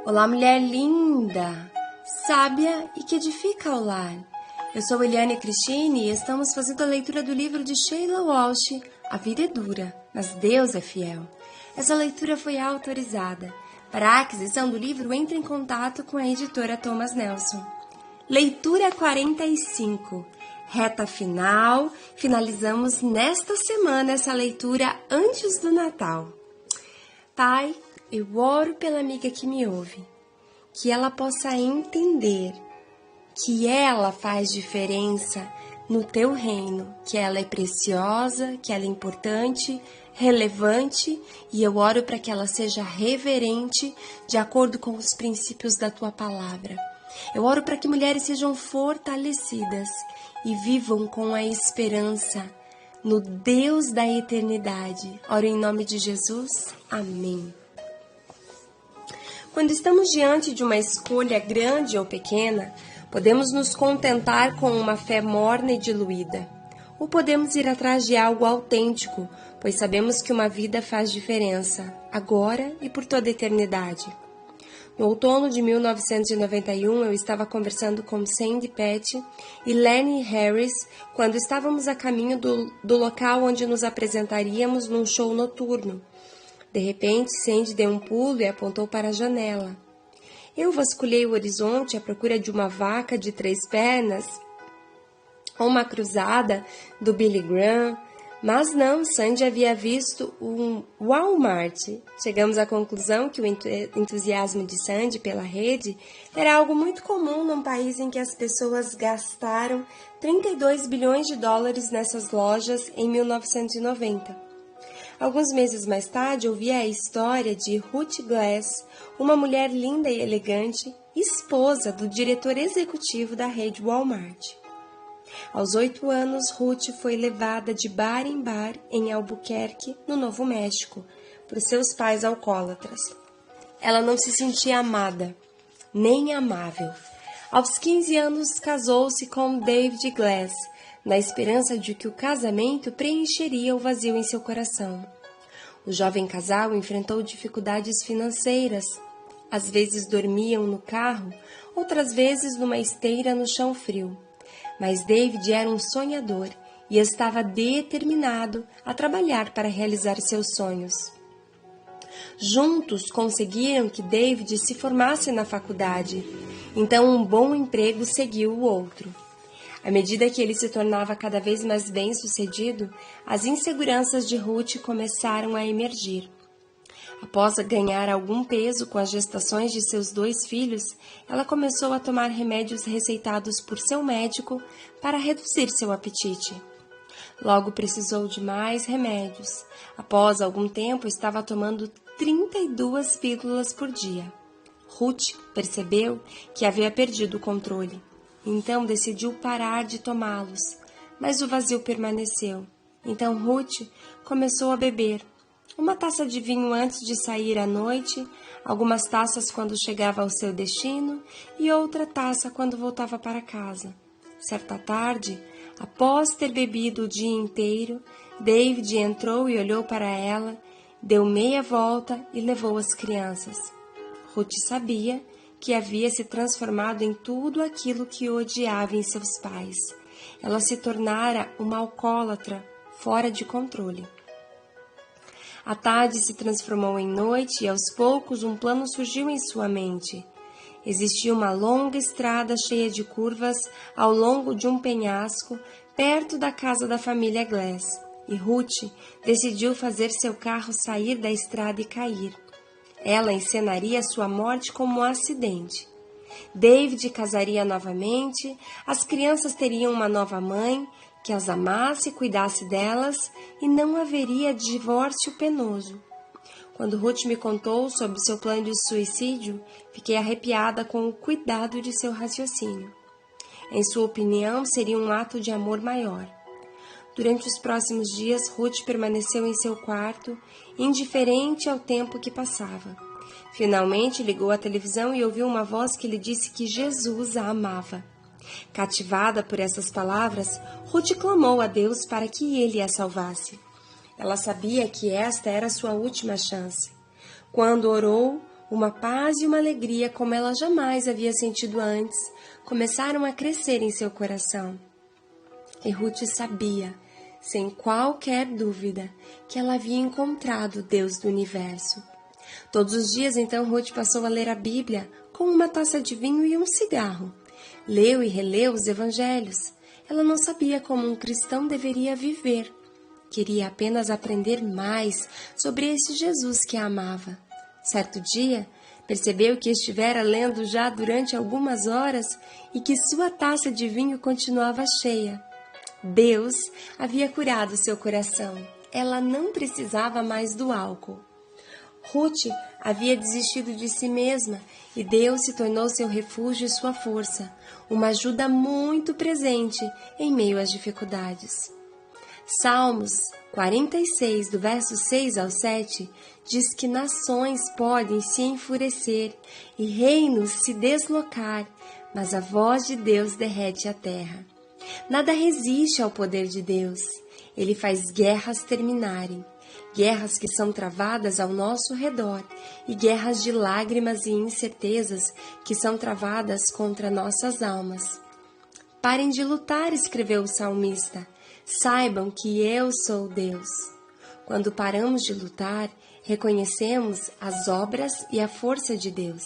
Olá, mulher linda, sábia e que edifica o lar. Eu sou Eliane Cristine e estamos fazendo a leitura do livro de Sheila Walsh, A Vida é Dura, mas Deus é Fiel. Essa leitura foi autorizada. Para a aquisição do livro, entre em contato com a editora Thomas Nelson. Leitura 45. Reta final. Finalizamos nesta semana essa leitura antes do Natal. Pai, eu oro pela amiga que me ouve, que ela possa entender que ela faz diferença no teu reino, que ela é preciosa, que ela é importante, relevante, e eu oro para que ela seja reverente de acordo com os princípios da tua palavra. Eu oro para que mulheres sejam fortalecidas e vivam com a esperança no Deus da eternidade. Oro em nome de Jesus. Amém. Quando estamos diante de uma escolha grande ou pequena, podemos nos contentar com uma fé morna e diluída, ou podemos ir atrás de algo autêntico, pois sabemos que uma vida faz diferença, agora e por toda a eternidade. No outono de 1991, eu estava conversando com Sandy Petty e Lenny Harris quando estávamos a caminho do local onde nos apresentaríamos num show noturno. De repente, Sandy deu um pulo e apontou para a janela. Eu vasculhei o horizonte à procura de uma vaca de 3 pernas ou uma cruzada do Billy Graham, mas não, Sandy havia visto um Walmart. Chegamos à conclusão que o entusiasmo de Sandy pela rede era algo muito comum num país em que as pessoas gastaram 32 bilhões de dólares nessas lojas em 1990. Alguns meses mais tarde, ouvi a história de Ruth Glass, uma mulher linda e elegante, esposa do diretor executivo da rede Walmart. Aos 8 anos, Ruth foi levada de bar em bar em Albuquerque, no Novo México, por seus pais alcoólatras. Ela não se sentia amada, nem amável. Aos 15 anos, casou-se com David Glass, na esperança de que o casamento preencheria o vazio em seu coração. O jovem casal enfrentou dificuldades financeiras. Às vezes dormiam no carro, outras vezes numa esteira no chão frio. Mas David era um sonhador e estava determinado a trabalhar para realizar seus sonhos. Juntos conseguiram que David se formasse na faculdade, então um bom emprego seguiu o outro. À medida que ele se tornava cada vez mais bem-sucedido, as inseguranças de Ruth começaram a emergir. Após ganhar algum peso com as gestações de seus 2 filhos, ela começou a tomar remédios receitados por seu médico para reduzir seu apetite. Logo precisou de mais remédios. Após algum tempo, estava tomando 32 pílulas por dia. Ruth percebeu que havia perdido o controle. Então decidiu parar de tomá-los, mas o vazio permaneceu. Então Ruth começou a beber. Uma taça de vinho antes de sair à noite, algumas taças quando chegava ao seu destino e outra taça quando voltava para casa. Certa tarde, após ter bebido o dia inteiro, David entrou e olhou para ela, deu meia volta e levou as crianças. Ruth sabia que havia se transformado em tudo aquilo que odiava em seus pais. Ela se tornara uma alcoólatra fora de controle. A tarde se transformou em noite e aos poucos um plano surgiu em sua mente. Existia uma longa estrada cheia de curvas ao longo de um penhasco perto da casa da família Glass, e Ruth decidiu fazer seu carro sair da estrada e cair. Ela encenaria sua morte como um acidente. David casaria novamente, as crianças teriam uma nova mãe que as amasse e cuidasse delas e não haveria divórcio penoso. Quando Ruth me contou sobre seu plano de suicídio, fiquei arrepiada com o cuidado de seu raciocínio. Em sua opinião, seria um ato de amor maior. Durante os próximos dias, Ruth permaneceu em seu quarto, indiferente ao tempo que passava. Finalmente, ligou a televisão e ouviu uma voz que lhe disse que Jesus a amava. Cativada por essas palavras, Ruth clamou a Deus para que ele a salvasse. Ela sabia que esta era sua última chance. Quando orou, Uma paz e uma alegria como ela jamais havia sentido antes começaram a crescer em seu coração. E Ruth sabia, sem qualquer dúvida, que ela havia encontrado o Deus do universo. Todos os dias, então, Ruth passou a ler a Bíblia com uma taça de vinho e um cigarro. Leu e releu os evangelhos. Ela não sabia como um cristão deveria viver. Queria apenas aprender mais sobre esse Jesus que a amava. Certo dia, percebeu que estivera lendo já durante algumas horas e que sua taça de vinho continuava cheia. Deus havia curado seu coração. Ela não precisava mais do álcool. Ruth havia desistido de si mesma e Deus se tornou seu refúgio e sua força, uma ajuda muito presente em meio às dificuldades. Salmos 46, do verso 6 ao 7, diz que nações podem se enfurecer e reinos se deslocar, mas a voz de Deus derrete a terra. Nada resiste ao poder de Deus. Ele faz guerras terminarem, guerras que são travadas ao nosso redor e guerras de lágrimas e incertezas que são travadas contra nossas almas. Parem de lutar, escreveu o salmista. Saibam que eu sou Deus. Quando paramos de lutar, reconhecemos as obras e a força de Deus.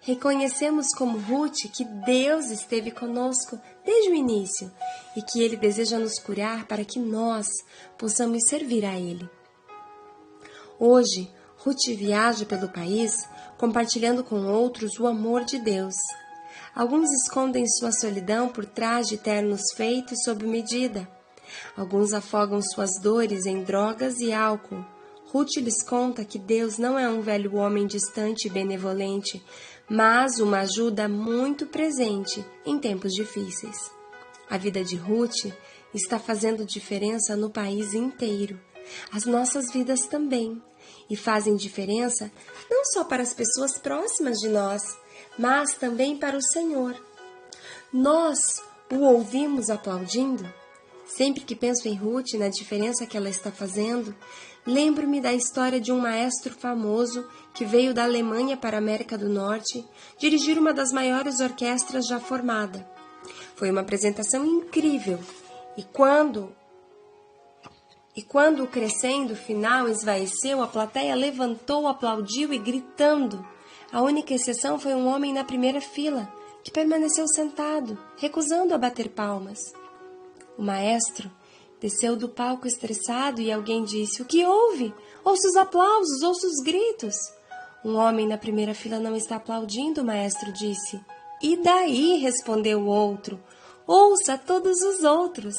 Reconhecemos como Ruth que Deus esteve conosco desde o início e que Ele deseja nos curar para que nós possamos servir a Ele. Hoje, Ruth viaja pelo país compartilhando com outros o amor de Deus. Alguns escondem sua solidão por trás de ternos feitos sob medida. Alguns afogam suas dores em drogas e álcool. Ruth lhes conta que Deus não é um velho homem distante e benevolente, mas uma ajuda muito presente em tempos difíceis. A vida de Ruth está fazendo diferença no país inteiro. As nossas vidas também. E fazem diferença não só para as pessoas próximas de nós, mas também para o Senhor. Nós o ouvimos aplaudindo? Sempre que penso em Ruth, na diferença que ela está fazendo, lembro-me da história de um maestro famoso que veio da Alemanha para a América do Norte dirigir uma das maiores orquestras já formada. Foi uma apresentação incrível e quando o crescendo final esvaeceu, a plateia levantou, aplaudiu e gritando. A única exceção foi um homem na primeira fila, que permaneceu sentado, recusando a bater palmas. O maestro desceu do palco estressado e alguém disse: "O que houve? Ouça os aplausos, ouça os gritos." Um homem na primeira fila não está aplaudindo, o maestro disse. "E daí?" respondeu o outro. "Ouça todos os outros."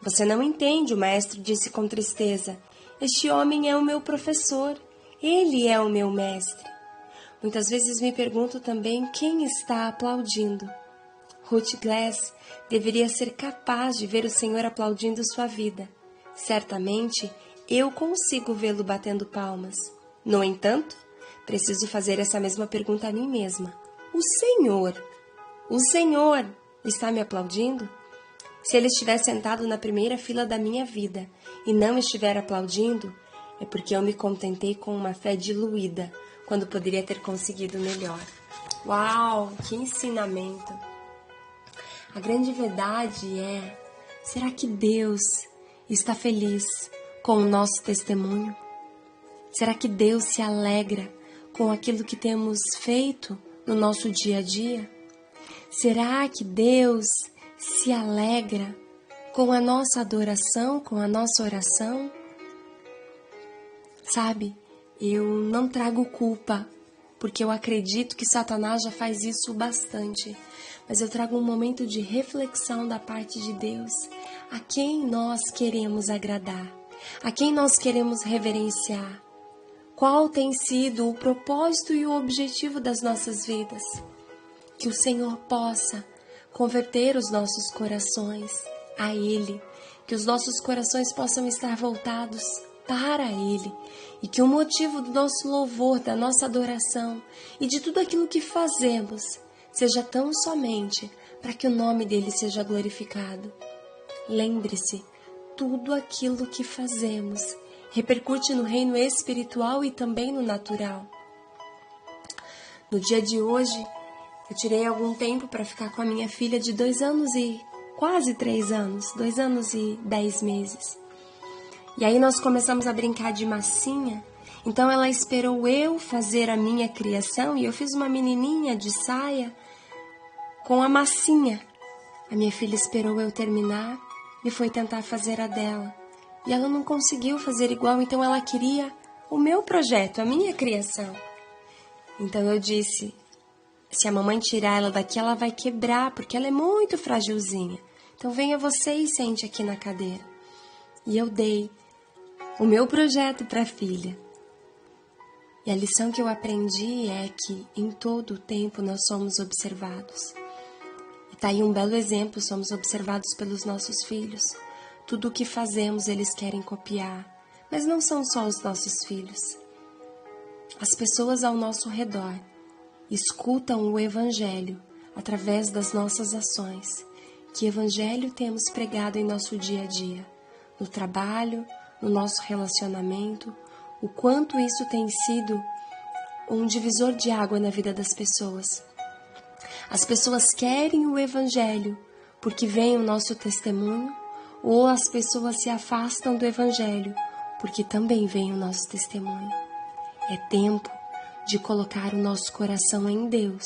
"Você não entende," o maestro disse com tristeza. "Este homem é o meu professor. Ele é o meu mestre." Muitas vezes me pergunto também quem está aplaudindo. Ruth Glass deveria ser capaz de ver o Senhor aplaudindo sua vida. Certamente, eu consigo vê-lo batendo palmas. No entanto, preciso fazer essa mesma pergunta a mim mesma. O Senhor está me aplaudindo? Se Ele estiver sentado na primeira fila da minha vida e não estiver aplaudindo, é porque eu me contentei com uma fé diluída, quando poderia ter conseguido melhor. Uau, que ensinamento! A grande verdade é, será que Deus está feliz com o nosso testemunho? Será que Deus se alegra com aquilo que temos feito no nosso dia a dia? Será que Deus se alegra com a nossa adoração, com a nossa oração? Sabe, eu não trago culpa, porque eu acredito que Satanás já faz isso bastante. Mas eu trago um momento de reflexão da parte de Deus. A quem nós queremos agradar? A quem nós queremos reverenciar? Qual tem sido o propósito e o objetivo das nossas vidas? Que o Senhor possa converter os nossos corações a Ele. Que os nossos corações possam estar voltados para Ele. E que o motivo do nosso louvor, da nossa adoração e de tudo aquilo que fazemos seja tão somente para que o nome dele seja glorificado. Lembre-se, tudo aquilo que fazemos repercute no reino espiritual e também no natural. No dia de hoje, eu tirei algum tempo para ficar com a minha filha de 2 anos e quase 3 anos, 2 anos e 10 meses. E aí nós começamos a brincar de massinha, então ela esperou eu fazer a minha criação e eu fiz uma menininha de saia com a massinha. A minha filha esperou eu terminar e foi tentar fazer a dela. E ela não conseguiu fazer igual, então ela queria o meu projeto, a minha criação. Então eu disse, se a mamãe tirar ela daqui, ela vai quebrar, porque ela é muito fragilzinha. Então venha você e sente aqui na cadeira. E eu dei o meu projeto para a filha. E a lição que eu aprendi é que em todo o tempo nós somos observados. E tá aí um belo exemplo, somos observados pelos nossos filhos. Tudo o que fazemos eles querem copiar, mas não são só os nossos filhos. As pessoas ao nosso redor escutam o Evangelho através das nossas ações. Que Evangelho temos pregado em nosso dia a dia, no trabalho, no nosso relacionamento, o quanto isso tem sido um divisor de água na vida das pessoas. As pessoas querem o Evangelho porque veem o nosso testemunho, ou as pessoas se afastam do Evangelho porque também veem o nosso testemunho. É tempo de colocar o nosso coração em Deus,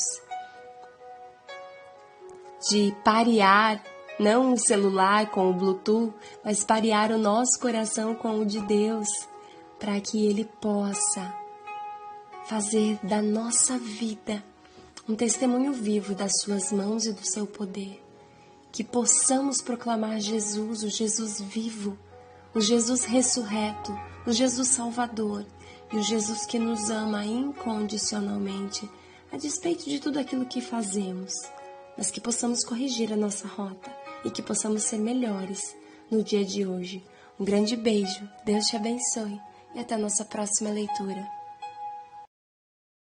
de parear, não o celular com o Bluetooth, mas parear o nosso coração com o de Deus, para que Ele possa fazer da nossa vida um testemunho vivo das suas mãos e do seu poder. Que possamos proclamar Jesus, o Jesus vivo, o Jesus ressurreto, o Jesus Salvador e o Jesus que nos ama incondicionalmente, a despeito de tudo aquilo que fazemos, mas que possamos corrigir a nossa rota e que possamos ser melhores no dia de hoje. Um grande beijo, Deus te abençoe e até a nossa próxima leitura.